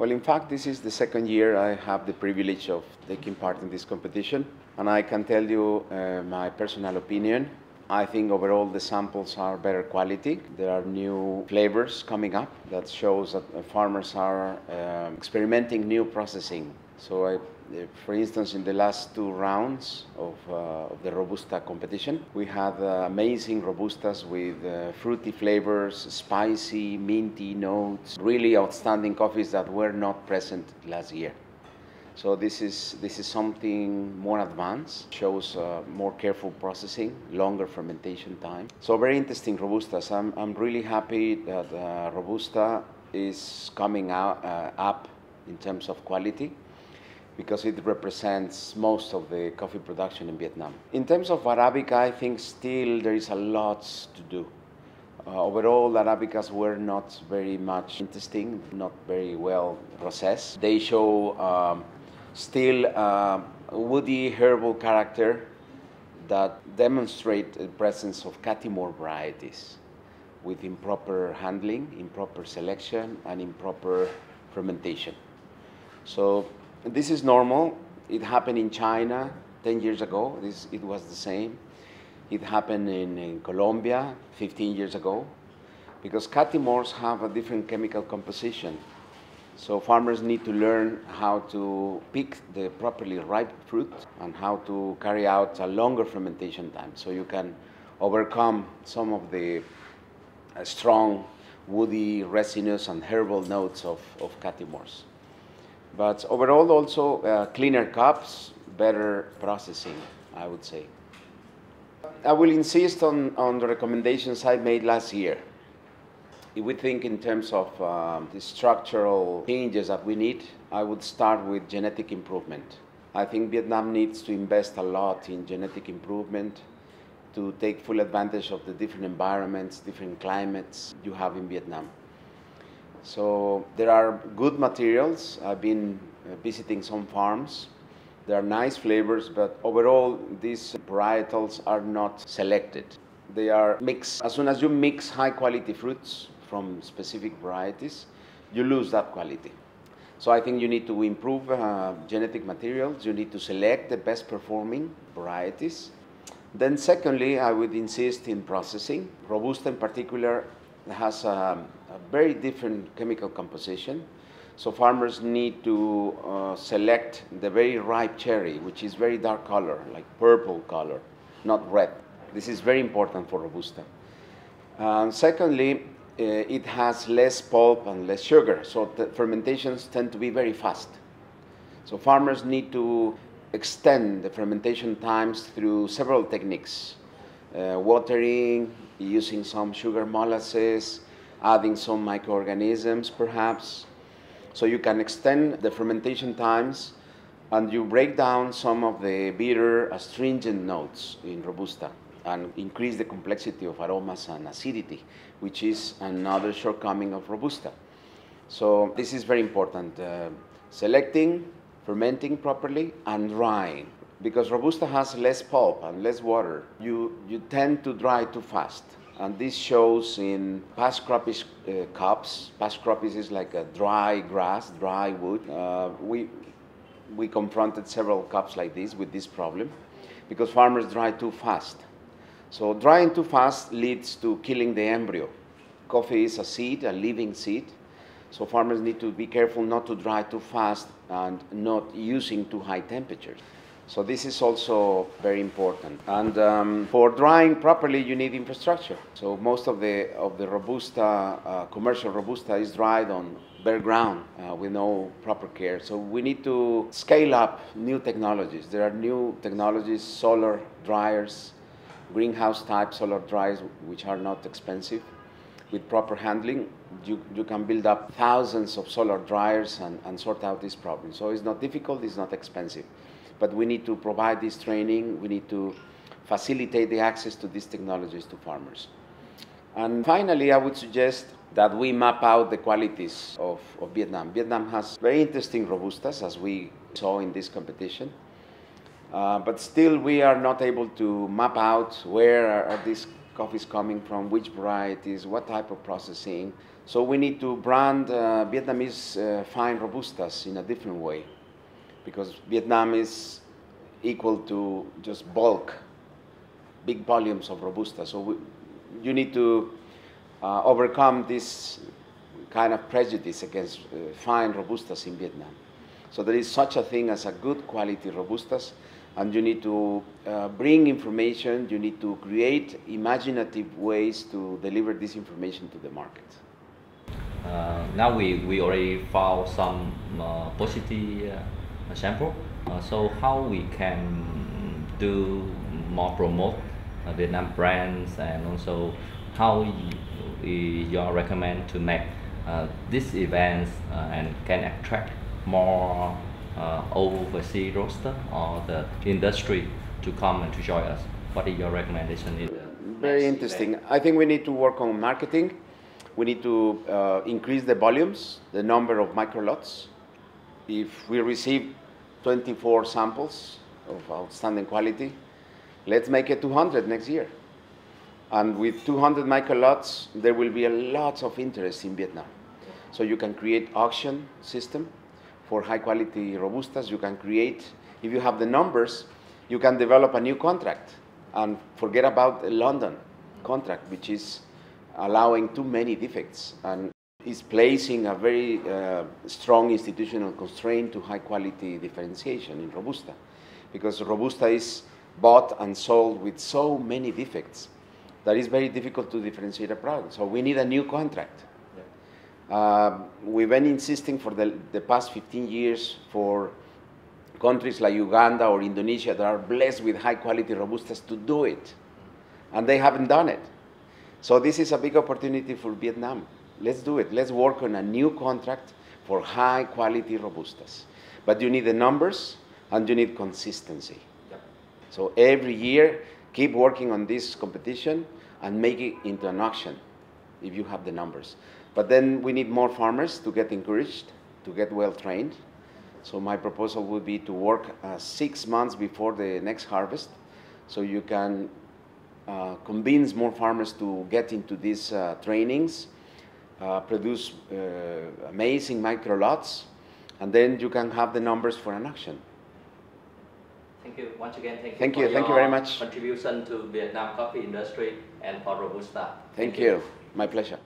Well, in fact, this is the second year I have the privilege of taking part in this competition, and I can tell you my personal opinion. I think overall the samples are better quality. There are new flavors coming up that shows that farmers are experimenting new processing. So for instance, in the last two rounds of the Robusta competition, we had amazing Robustas with fruity flavors, spicy, minty notes, really outstanding coffees that were not present last year. So this is something more advanced, shows more careful processing, longer fermentation time. So very interesting Robustas. I'm really happy that Robusta is coming up in terms of quality, because it represents most of the coffee production in Vietnam. In terms of Arabica, I think still there is a lot to do. Overall, Arabicas were not very much interesting, not very well processed. They show still woody herbal character that demonstrate the presence of Catimor varieties with improper handling, improper selection, and improper fermentation. So this is normal. It happened in China 10 years ago. It was the same. It happened in Colombia 15 years ago, because Catimors have a different chemical composition. So farmers need to learn how to pick the properly ripe fruit and how to carry out a longer fermentation time, so you can overcome some of the strong woody, resinous, and herbal notes of Catimors. But overall also cleaner cups, better processing, I would say. I will insist on the recommendations I made last year. If we think in terms of the structural changes that we need, I would start with genetic improvement. I think Vietnam needs to invest a lot in genetic improvement to take full advantage of the different environments, different climates you have in Vietnam. So there are good materials. I've been visiting some farms. There are nice flavors, but overall these varietals are not selected. They are mixed. As soon as you mix high quality fruits from specific varieties, you lose that quality. So I think you need to improve genetic materials. You need to select the best performing varieties. Then secondly, I would insist in processing. Robusta in particular has a very different chemical composition. So farmers need to select the very ripe cherry, which is very dark color, like purple color, not red. This is very important for Robusta. Secondly, it has less pulp and less sugar, so the fermentations tend to be very fast. So farmers need to extend the fermentation times through several techniques. Watering, using some sugar molasses, adding some microorganisms perhaps. So you can extend the fermentation times, and you break down some of the bitter, astringent notes in Robusta and increase the complexity of aromas and acidity, which is another shortcoming of Robusta. So this is very important, selecting, fermenting properly, and drying. Because Robusta has less pulp and less water, you tend to dry too fast. And this shows in past croppish cups. Past croppish is like a dry grass, dry wood. We confronted several cups like this with this problem, because farmers dry too fast. So drying too fast leads to killing the embryo. Coffee is a seed, a living seed. So farmers need to be careful not to dry too fast and not using too high temperatures. So this is also very important. And for drying properly, you need infrastructure. So most of the Robusta, commercial Robusta, is dried on bare ground with no proper care. So we need to scale up new technologies. There are new technologies, solar dryers, greenhouse type solar dryers, which are not expensive. With proper handling, you can build up thousands of solar dryers and sort out this problem. So it's not difficult, it's not expensive. But we need to provide this training, we need to facilitate the access to these technologies to farmers. And finally, I would suggest that we map out the qualities of Vietnam. Vietnam has very interesting Robustas, as we saw in this competition. But still, we are not able to map out where are these coffee is coming from, which varieties, what type of processing. So we need to brand Vietnamese fine Robustas in a different way, because Vietnam is equal to just bulk, big volumes of Robusta. So you need to overcome this kind of prejudice against fine Robustas in Vietnam. So there is such a thing as a good quality Robustas, and you need to bring information, you need to create imaginative ways to deliver this information to the market. Now we already found some positive sample. So how we can do more promote Vietnam brands, and also how you recommend to make these events and can attract more overseas roaster or the industry to come and to join us? What is your recommendation? Very interesting. I think we need to work on marketing. We need to increase the volumes, the number of micro lots. If we receive 24 samples of outstanding quality, let's make it 200 next year. And with 200 micro lots, there will be a lot of interest in Vietnam. So you can create auction system for high quality Robustas. You can create, if you have the numbers, you can develop a new contract and forget about the London contract, which is allowing too many defects and is placing a very strong institutional constraint to high quality differentiation in Robusta, because Robusta is bought and sold with so many defects that it's very difficult to differentiate a product. So we need a new contract. We've been insisting for the past 15 years for countries like Uganda or Indonesia that are blessed with high quality Robustas to do it, and they haven't done it. So this is a big opportunity for Vietnam. Let's do it. Let's work on a new contract for high quality Robustas. But you need the numbers and you need consistency. Yep. So every year, keep working on this competition and make it into an auction if you have the numbers. But then we need more farmers to get encouraged, to get well trained. So my proposal would be to work 6 months before the next harvest, so you can convince more farmers to get into these trainings, produce amazing micro lots, and then you can have the numbers for an auction. Thank you once again. Thank you you. for Thank you very much. Contribution to Vietnam coffee industry and for Robusta. Thank you. My pleasure.